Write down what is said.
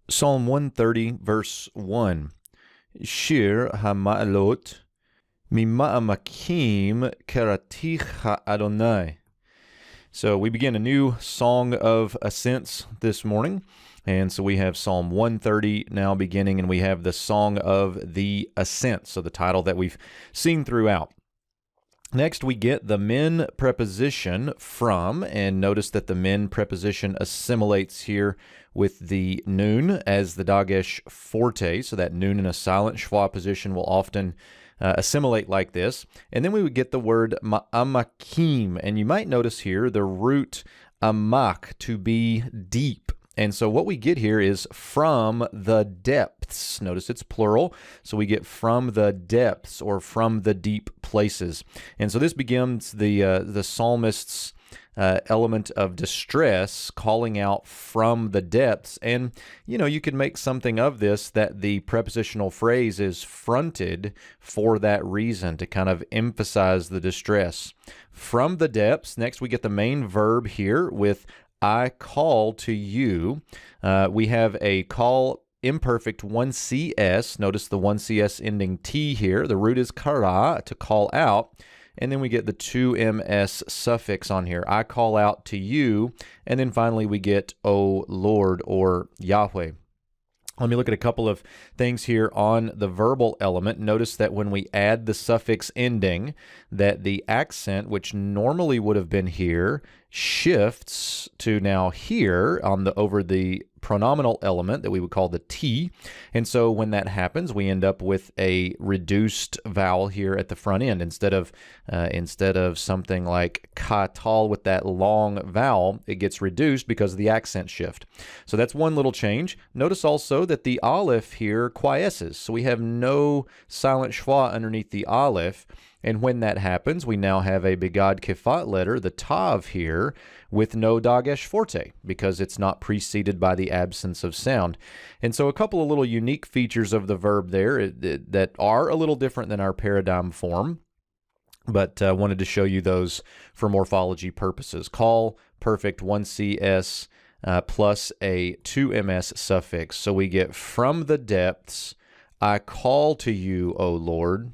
Psalm 130, verse 1. Shir ha'ma'alot mima'amakim keratich ha'adonai. So we begin a new song of ascents this morning. And so we have Psalm 130 now beginning, and we have the Song of the Ascents, so the title that we've seen throughout. Next, we get the min preposition from, and notice that the min preposition assimilates here with the nun as the dagesh forte, so that nun in a silent schwa position will often assimilate like this. And then we would get the word ma'amakim, and you might notice here the root amak, to be deep. And so what we get here is from the depths. Notice it's plural. So we get from the depths, or from the deep places. And so this begins the psalmist's element of distress, calling out from the depths. And, you could make something of this, that the prepositional phrase is fronted for that reason, to kind of emphasize the distress. From the depths. Next, we get the main verb here with I call to you. We have a call imperfect 1CS. Notice the 1CS ending T here. The root is kara, to call out. And then we get the 2ms suffix on here. I call out to you. And then finally we get O Lord, or Yahweh. Let me look at a couple of things here on the verbal element. Notice that when we add the suffix ending, that the accent, which normally would have been here, shifts to now here on over the pronominal element that we would call the T. And so when that happens, we end up with a reduced vowel here at the front end instead of something like katal with that long vowel. It gets reduced because of the accent shift. So that's one little change. Notice also that the aleph here quiesces. So we have no silent schwa underneath the aleph. And when that happens, we now have a bigad kefat letter, the tav here, with no dagesh forte, because it's not preceded by the absence of sound. And so a couple of little unique features of the verb there that are a little different than our paradigm form, but wanted to show you those for morphology purposes. Call, perfect, 1CS plus a 2ms suffix. So we get from the depths, I call to you, O Lord.